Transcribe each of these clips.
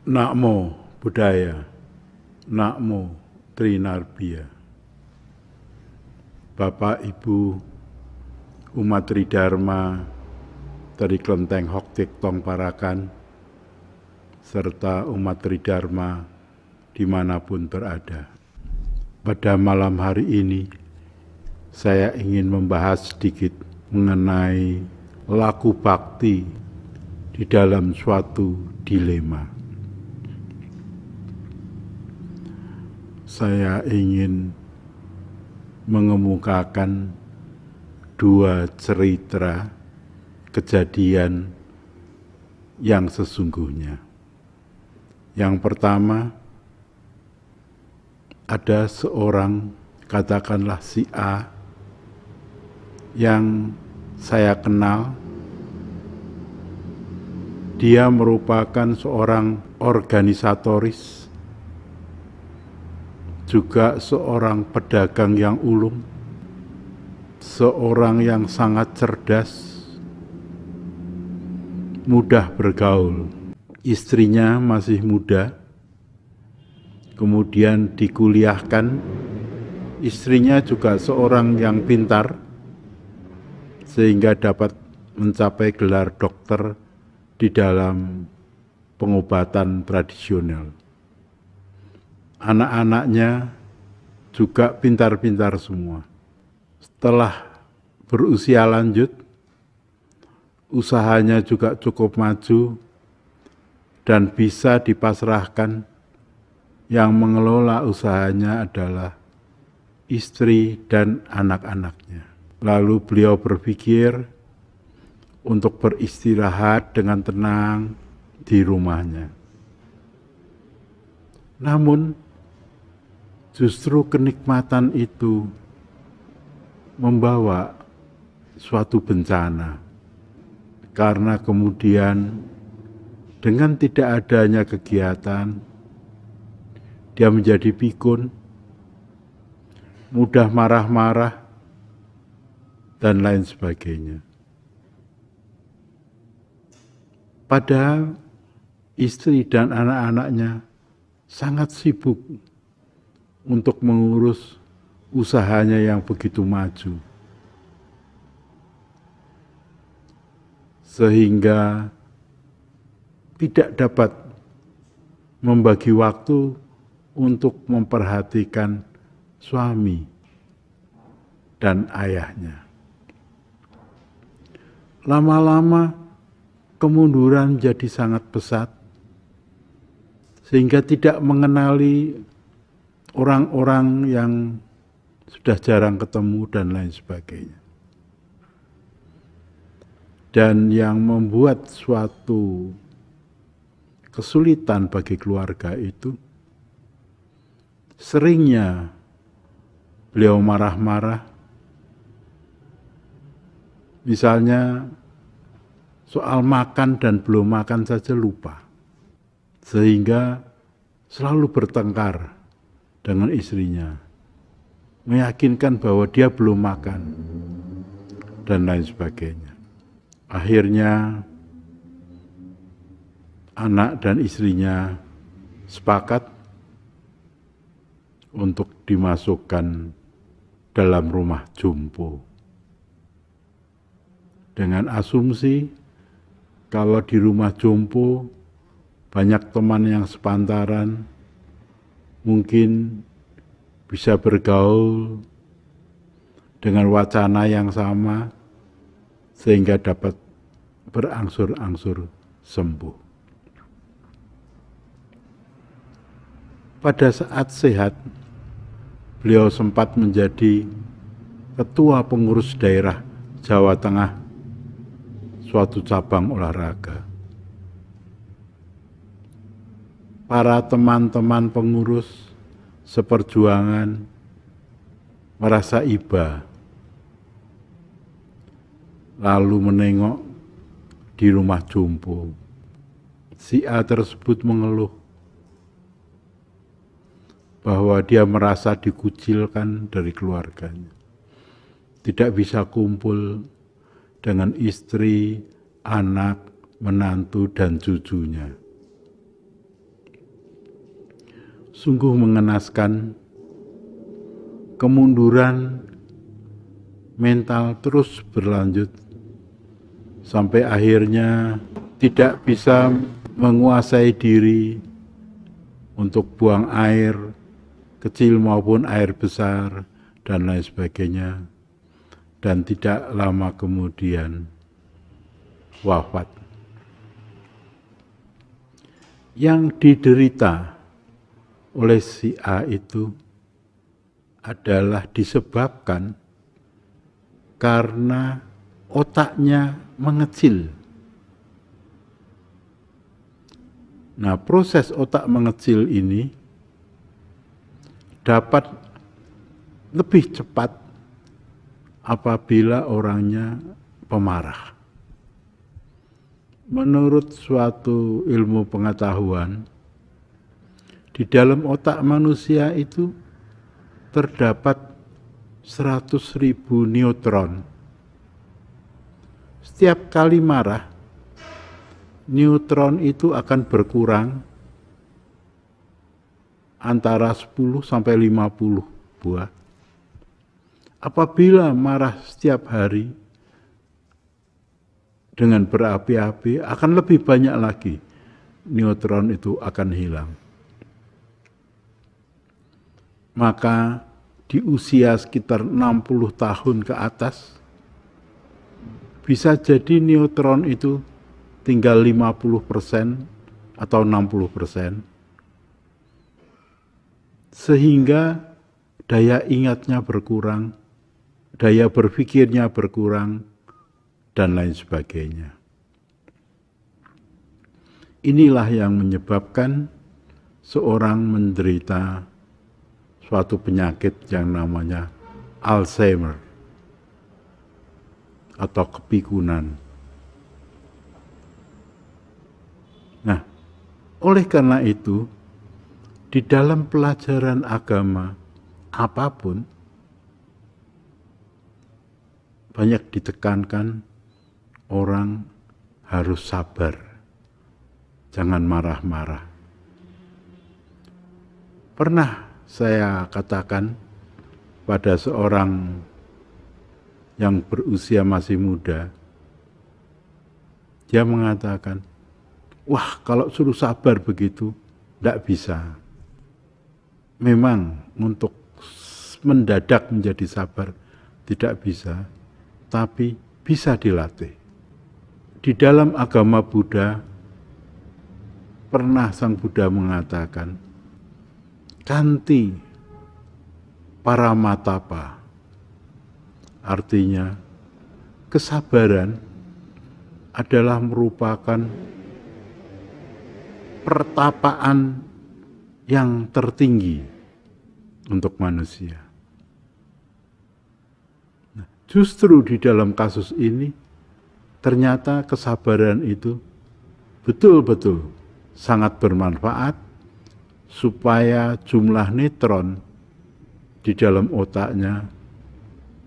Namo Buddhaya, Namo Trinarbia. Bapak Ibu umat Tridharma dari Klenteng Hoktik Tong Parakan, serta umat Tridharma dimanapun berada. Pada malam hari ini, saya ingin membahas sedikit mengenai laku bakti di dalam suatu dilema. Saya ingin mengemukakan dua cerita kejadian yang sesungguhnya. Yang pertama, ada seorang, katakanlah si A, yang saya kenal. Dia merupakan seorang organisatoris, juga seorang pedagang yang ulung, seorang yang sangat cerdas, mudah bergaul. Istrinya masih muda, kemudian dikuliahkan. Istrinya juga seorang yang pintar, sehingga dapat mencapai gelar dokter di dalam pengobatan tradisional. Anak-anaknya juga pintar-pintar semua. Setelah berusia lanjut, usahanya juga cukup maju dan bisa dipasrahkan. Yang mengelola usahanya adalah istri dan anak-anaknya. Lalu beliau berpikir untuk beristirahat dengan tenang di rumahnya. Namun, justru kenikmatan itu membawa suatu bencana, karena kemudian dengan tidak adanya kegiatan, dia menjadi pikun, mudah marah-marah, dan lain sebagainya. Padahal istri dan anak-anaknya sangat sibuk untuk mengurus usahanya yang begitu maju. Sehingga tidak dapat membagi waktu untuk memperhatikan suami dan ayahnya. Lama-lama kemunduran jadi sangat pesat, sehingga tidak mengenali orang-orang yang sudah jarang ketemu dan lain sebagainya. Dan yang membuat suatu kesulitan bagi keluarga itu, seringnya beliau marah-marah, misalnya soal makan dan belum makan saja lupa, sehingga selalu bertengkar dengan istrinya, meyakinkan bahwa dia belum makan, dan lain sebagainya. Akhirnya anak dan istrinya sepakat untuk dimasukkan dalam rumah jompo. Dengan asumsi kalau di rumah jompo banyak teman yang sepantaran, mungkin bisa bergaul dengan wacana yang sama, sehingga dapat berangsur-angsur sembuh. Pada saat sehat, beliau sempat menjadi ketua pengurus daerah Jawa Tengah, suatu cabang olahraga. Para teman-teman pengurus seperjuangan merasa iba, lalu menengok di rumah jompo. Si A tersebut mengeluh bahwa dia merasa dikucilkan dari keluarganya, tidak bisa kumpul dengan istri, anak, menantu, dan cucunya. sungguh mengenaskan. Kemunduran mental terus berlanjut sampai akhirnya tidak bisa menguasai diri untuk buang air kecil maupun air besar dan lain sebagainya, dan tidak lama kemudian wafat. Yang diderita oleh si A itu adalah disebabkan karena otaknya mengecil. Nah, proses otak mengecil ini dapat lebih cepat apabila orangnya pemarah. Menurut suatu ilmu pengetahuan, di dalam otak manusia itu terdapat 100.000 neutron. Setiap kali marah, neutron itu akan berkurang antara 10 sampai 50 buah. Apabila marah setiap hari dengan berapi-api, akan lebih banyak lagi neutron itu akan hilang. Maka di usia sekitar 60 tahun ke atas, bisa jadi neutron itu tinggal 50% atau 60%. Sehingga daya ingatnya berkurang, daya berpikirnya berkurang, dan lain sebagainya. Inilah yang menyebabkan seorang menderita suatu penyakit yang namanya Alzheimer atau kepikunan. Nah, oleh karena itu, di dalam pelajaran agama apapun, banyak ditekankan orang harus sabar, jangan marah-marah. Pernah saya katakan pada seorang yang berusia masih muda, dia mengatakan, wah kalau suruh sabar begitu, tidak bisa. Memang untuk mendadak menjadi sabar tidak bisa, tapi bisa dilatih. Di dalam agama Buddha, pernah Sang Buddha mengatakan, Kanti Paramatapa, artinya kesabaran adalah merupakan pertapaan yang tertinggi untuk manusia. Nah, justru di dalam kasus ini, ternyata kesabaran itu betul-betul sangat bermanfaat supaya jumlah neutron di dalam otaknya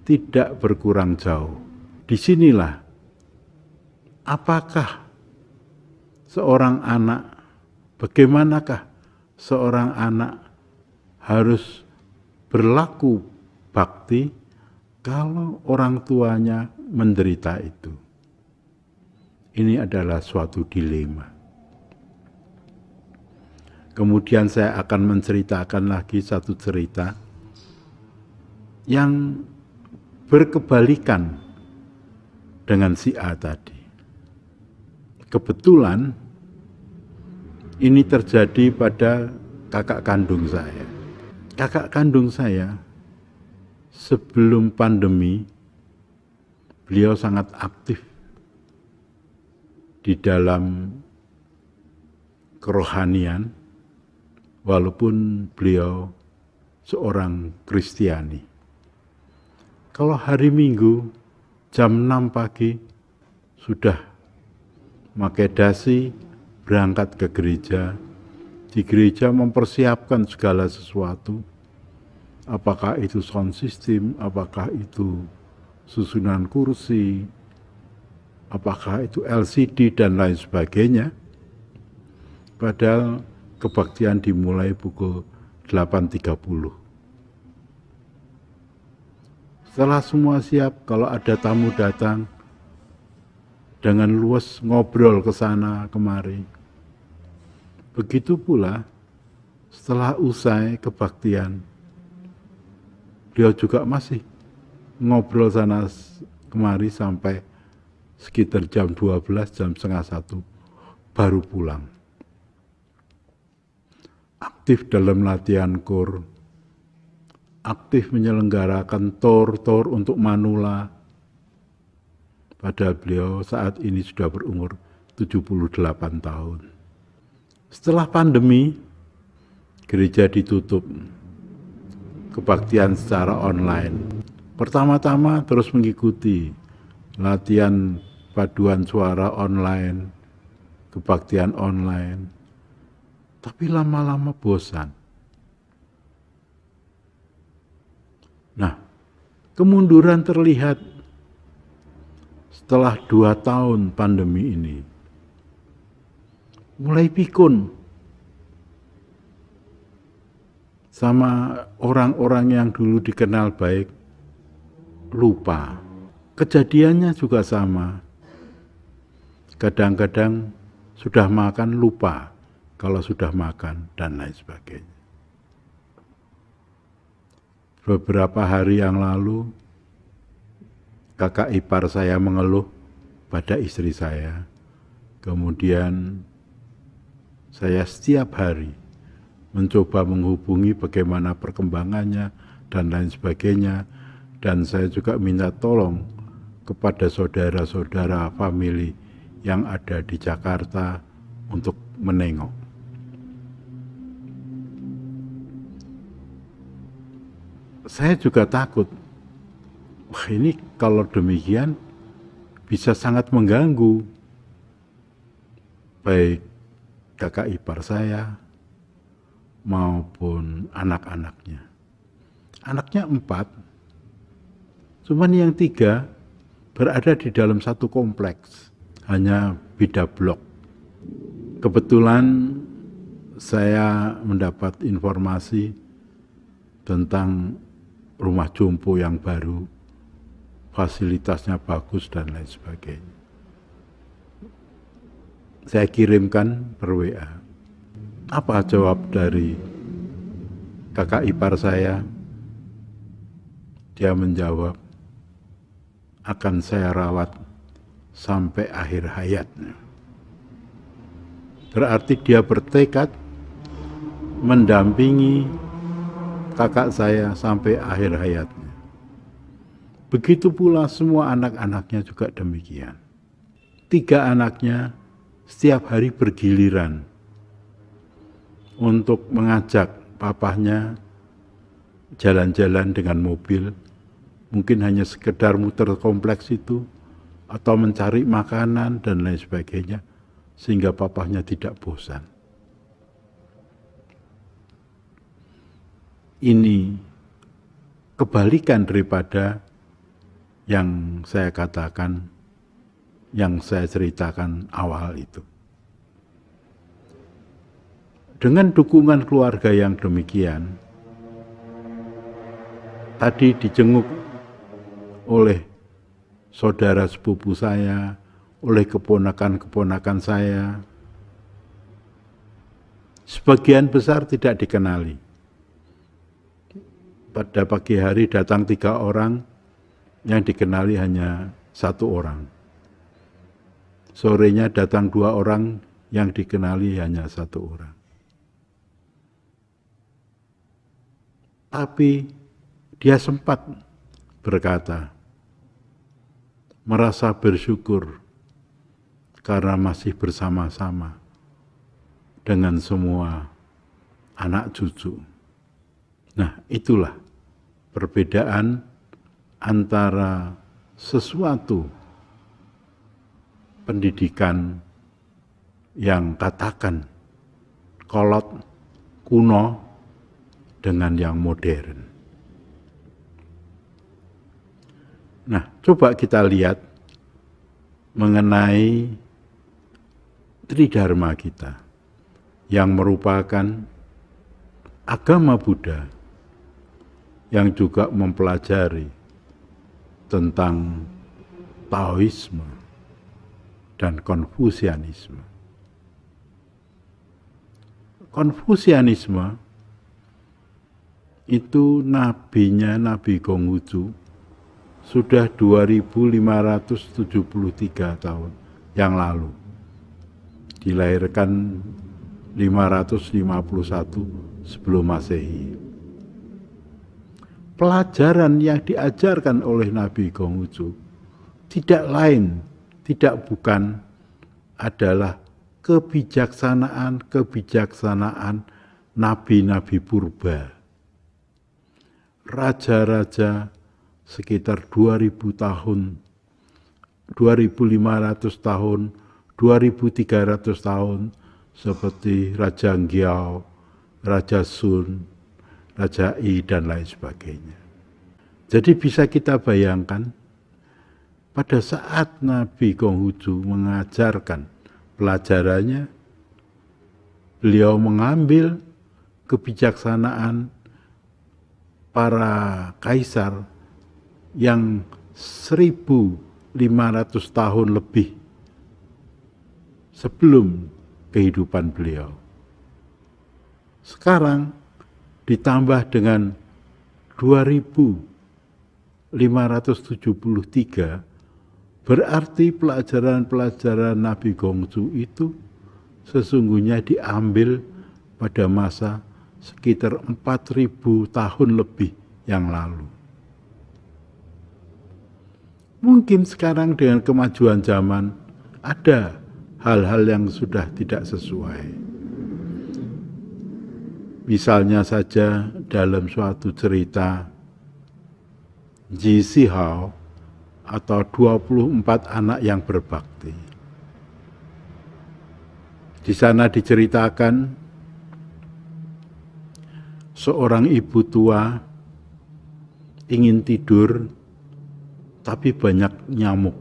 tidak berkurang jauh. Disinilah, apakah seorang anak, bagaimanakah seorang anak harus berlaku bakti kalau orang tuanya menderita itu. Ini adalah suatu dilema. Kemudian saya akan menceritakan lagi satu cerita yang berkebalikan dengan si A tadi. Kebetulan ini terjadi pada kakak kandung saya. Kakak kandung saya sebelum pandemi, beliau sangat aktif di dalam kerohanian, walaupun beliau seorang Kristiani. Kalau hari Minggu jam 6 pagi sudah pakai dasi berangkat ke gereja. Di gereja mempersiapkan segala sesuatu. Apakah itu sound system, apakah itu susunan kursi, apakah itu LCD dan lain sebagainya. Padahal kebaktian dimulai pukul 8.30. Setelah semua siap, kalau ada tamu datang, dengan luas ngobrol ke sana kemari. Begitu pula setelah usai kebaktian, dia juga masih ngobrol sana kemari sampai sekitar jam 12, jam setengah 1, baru pulang. Aktif dalam latihan KOR, aktif menyelenggarakan tor untuk manula. Padahal beliau saat ini sudah berumur 78 tahun. Setelah pandemi, gereja ditutup, kebaktian secara online. Pertama-tama terus mengikuti latihan paduan suara online, kebaktian online. Tapi lama-lama bosan. Nah, kemunduran terlihat setelah 2 tahun pandemi ini. Mulai pikun sama orang-orang yang dulu dikenal baik, lupa. Kejadiannya juga sama. Kadang-kadang sudah makan lupa kalau sudah makan dan lain sebagainya. Beberapa hari yang lalu, kakak ipar saya mengeluh pada istri saya. Kemudian saya setiap hari mencoba menghubungi bagaimana perkembangannya dan lain sebagainya. Dan saya juga minta tolong kepada saudara-saudara famili yang ada di Jakarta untuk menengok. Saya juga takut, wah ini kalau demikian bisa sangat mengganggu baik kakak ipar saya maupun anak-anaknya. Anaknya 4, cuman yang 3 berada di dalam satu kompleks, hanya beda blok. Kebetulan saya mendapat informasi tentang rumah jompo yang baru, fasilitasnya bagus dan lain sebagainya. Saya kirimkan per WA. Apa jawab dari kakak ipar saya? Dia menjawab, akan saya rawat sampai akhir hayatnya. Berarti dia bertekad mendampingi kakak saya sampai akhir hayatnya. Begitu pula semua anak-anaknya juga demikian. 3 anaknya setiap hari bergiliran untuk mengajak papahnya jalan-jalan dengan mobil, mungkin hanya sekedar muter kompleks itu, atau mencari makanan dan lain sebagainya, sehingga papahnya tidak bosan. Ini kebalikan daripada yang saya katakan, yang saya ceritakan awal itu. Dengan dukungan keluarga yang demikian, tadi dijenguk oleh saudara sepupu saya, oleh keponakan-keponakan saya, sebagian besar tidak dikenali. Pada pagi hari datang 3 orang, yang dikenali hanya 1 orang. Sorenya datang 2 orang, yang dikenali hanya 1 orang. Tapi dia sempat berkata, merasa bersyukur karena masih bersama-sama dengan semua anak cucu. Nah, itulah perbedaan antara sesuatu pendidikan yang katakan kolot, kuno, dengan yang modern. Nah, coba kita lihat mengenai Tridharma kita, yang merupakan agama Buddha yang juga mempelajari tentang Taoisme dan Konfusianisme. Konfusianisme itu nabinya Nabi Konghucu sudah 2573 tahun yang lalu. Dilahirkan 551 sebelum Masehi. Pelajaran yang diajarkan oleh Nabi Konghucu tidak lain, tidak bukan adalah kebijaksanaan nabi-nabi purba. Raja-raja sekitar 2000 tahun, 2500 tahun, 2300 tahun seperti Raja Ngiao, Raja Sun, Raja Yi dan lain sebagainya. Jadi bisa kita bayangkan pada saat Nabi Konghucu mengajarkan pelajarannya, beliau mengambil kebijaksanaan para kaisar yang 1500 tahun lebih sebelum kehidupan beliau. Sekarang ditambah dengan 2573, berarti pelajaran-pelajaran Nabi Konghucu itu sesungguhnya diambil pada masa sekitar 4000 tahun lebih yang lalu. Mungkin sekarang dengan kemajuan zaman ada hal-hal yang sudah tidak sesuai. Misalnya saja dalam suatu cerita Ji Sihao atau 24 anak yang berbakti. Di sana diceritakan seorang ibu tua ingin tidur tapi banyak nyamuk.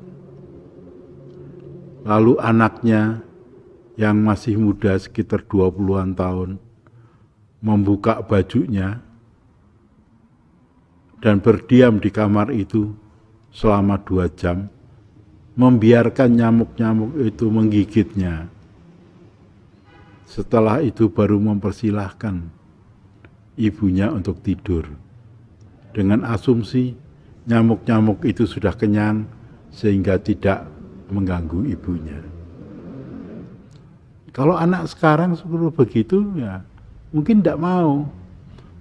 Lalu anaknya yang masih muda sekitar 20-an tahun membuka bajunya dan berdiam di kamar itu selama 2 jam, membiarkan nyamuk-nyamuk itu menggigitnya. Setelah itu baru mempersilahkan ibunya untuk tidur. Dengan asumsi nyamuk-nyamuk itu sudah kenyang sehingga tidak mengganggu ibunya. Kalau anak sekarang seperti begitu, ya mungkin tidak mau.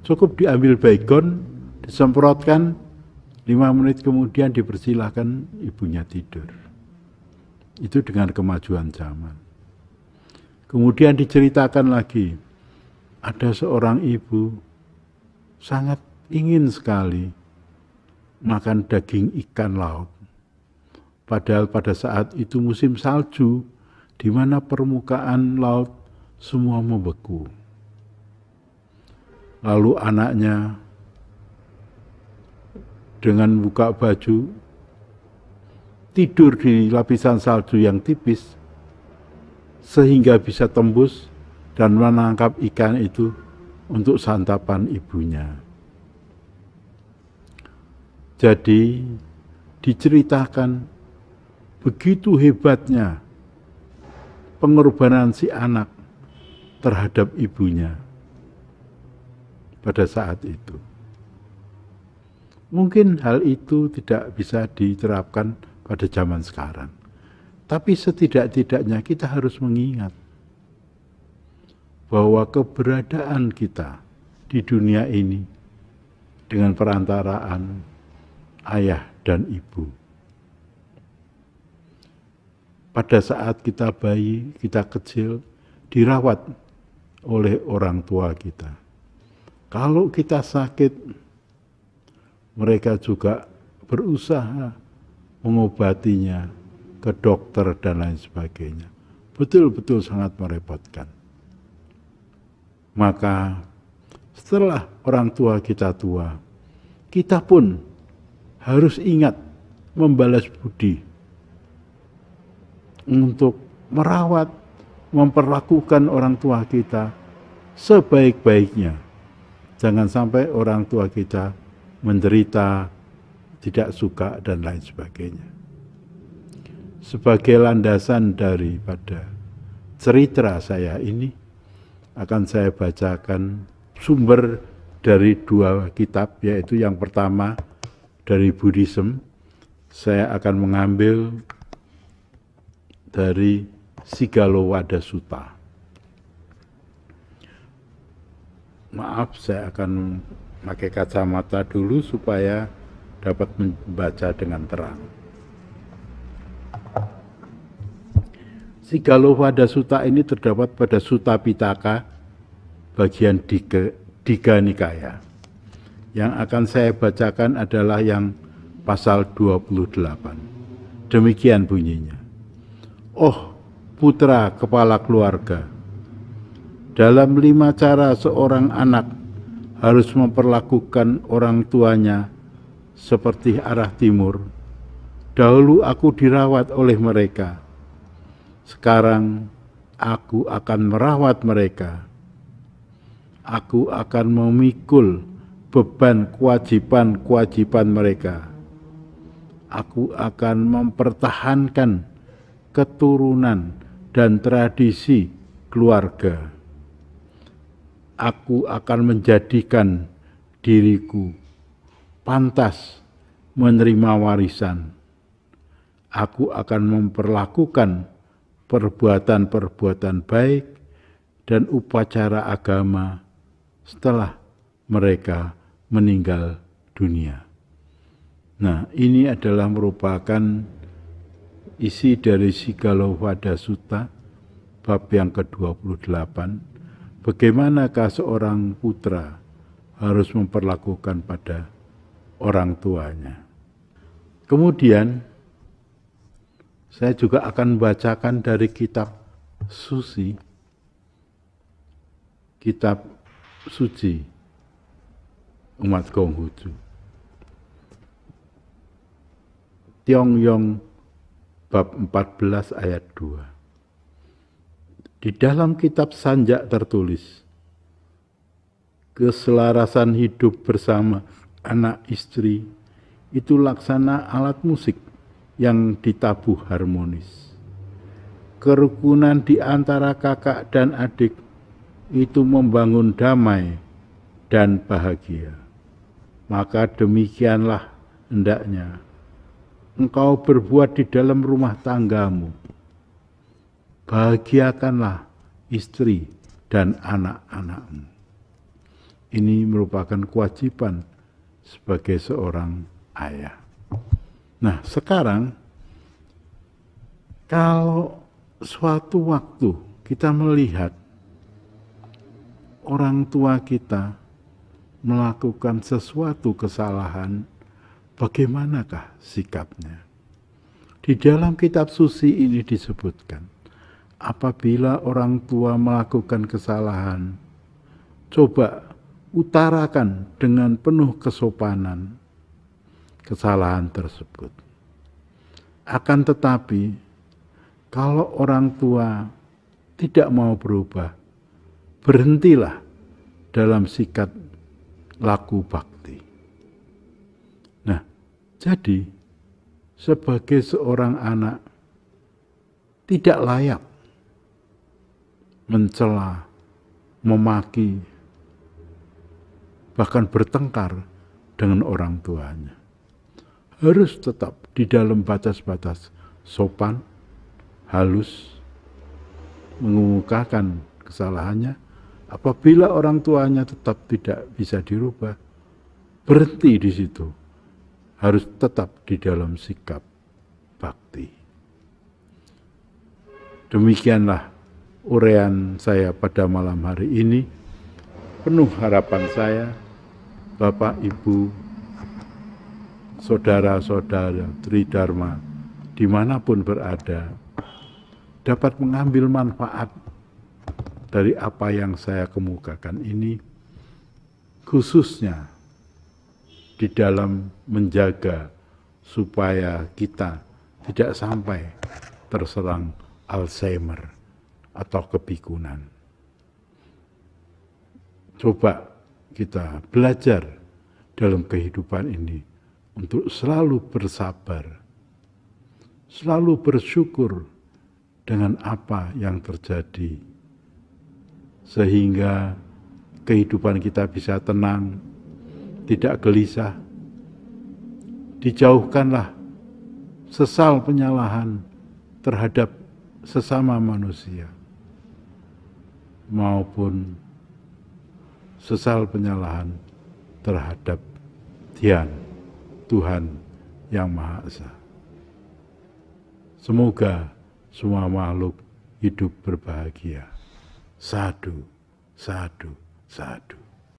Cukup diambil baygon, disemprotkan, 5 menit kemudian dipersilahkan ibunya tidur. Itu dengan kemajuan zaman. Kemudian diceritakan lagi, ada seorang ibu sangat ingin sekali makan daging ikan laut. Padahal pada saat itu musim salju, di mana permukaan laut semua membeku. Lalu anaknya dengan buka baju, tidur di lapisan salju yang tipis, sehingga bisa tembus dan menangkap ikan itu untuk santapan ibunya. Jadi diceritakan begitu hebatnya pengorbanan si anak terhadap ibunya pada saat itu. Mungkin hal itu tidak bisa diterapkan pada zaman sekarang. Tapi setidak-tidaknya kita harus mengingat bahwa keberadaan kita di dunia ini dengan perantaraan ayah dan ibu. Pada saat kita bayi, kita kecil, dirawat oleh orang tua kita. Kalau kita sakit, mereka juga berusaha mengobatinya ke dokter dan lain sebagainya. Betul-betul sangat merepotkan. Maka setelah orang tua kita tua, kita pun harus ingat membalas budi untuk merawat, memperlakukan orang tua kita sebaik-baiknya Jangan sampai orang tua kita menderita, tidak suka, dan lain sebagainya. Sebagai landasan daripada cerita saya ini, akan saya bacakan sumber dari 2 kitab, yaitu yang pertama dari Buddhism. Saya akan mengambil dari Sigallowada Sutta. Maaf, saya akan pakai kacamata dulu supaya dapat membaca dengan terang. Sigallowada Sutta ini terdapat pada Sutta Pitaka bagian Digha Nikaya. Yang akan saya bacakan adalah yang pasal 28. Demikian bunyinya. Oh, putra kepala keluarga, dalam 5 cara seorang anak harus memperlakukan orang tuanya seperti arah timur. Dahulu aku dirawat oleh mereka. Sekarang aku akan merawat mereka. Aku akan memikul beban kewajiban-kewajiban mereka. Aku akan mempertahankan keturunan dan tradisi keluarga. Aku akan menjadikan diriku pantas menerima warisan. Aku akan memperlakukan perbuatan-perbuatan baik dan upacara agama setelah mereka meninggal dunia. Nah, ini adalah merupakan isi dari Sigallowada Sutta, bab yang ke-28. Bagaimanakah seorang putra harus memperlakukan pada orang tuanya. Kemudian, saya juga akan bacakan dari kitab suci, kitab suci umat Konghucu. Tiongyong bab 14 ayat 2. Di dalam kitab Sanjak tertulis, keselarasan hidup bersama anak istri itu laksana alat musik yang ditabuh harmonis. Kerukunan di antara kakak dan adik itu membangun damai dan bahagia. Maka demikianlah hendaknya engkau berbuat di dalam rumah tanggamu. Bahagiakanlah istri dan anak-anakmu. Ini merupakan kewajiban sebagai seorang ayah. Nah, sekarang kalau suatu waktu kita melihat orang tua kita melakukan sesuatu kesalahan, bagaimanakah sikapnya? Di dalam kitab suci ini disebutkan, apabila orang tua melakukan kesalahan, coba utarakan dengan penuh kesopanan kesalahan tersebut. Akan tetapi, kalau orang tua tidak mau berubah, berhentilah dalam sikap laku bakti. Nah, jadi sebagai seorang anak tidak layak mencela, memaki, bahkan bertengkar dengan orang tuanya. Harus tetap di dalam batas-batas sopan, halus, mengemukakan kesalahannya. Apabila orang tuanya tetap tidak bisa dirubah, berhenti di situ. Harus tetap di dalam sikap bakti. Demikianlah uraian saya pada malam hari ini. Penuh harapan saya, Bapak, Ibu, saudara-saudara Tridharma dimanapun berada, dapat mengambil manfaat dari apa yang saya kemukakan ini, khususnya di dalam menjaga supaya kita tidak sampai terserang Alzheimer atau kepikunan. Coba kita belajar dalam kehidupan ini untuk selalu bersabar, selalu bersyukur dengan apa yang terjadi, sehingga kehidupan kita bisa tenang, tidak gelisah. Dijauhkanlah sesal penyalahan terhadap sesama manusia, maupun sesal penyalahan terhadap Tuhan yang Maha Esa. Semoga semua makhluk hidup berbahagia. Sadu, sadu, sadu.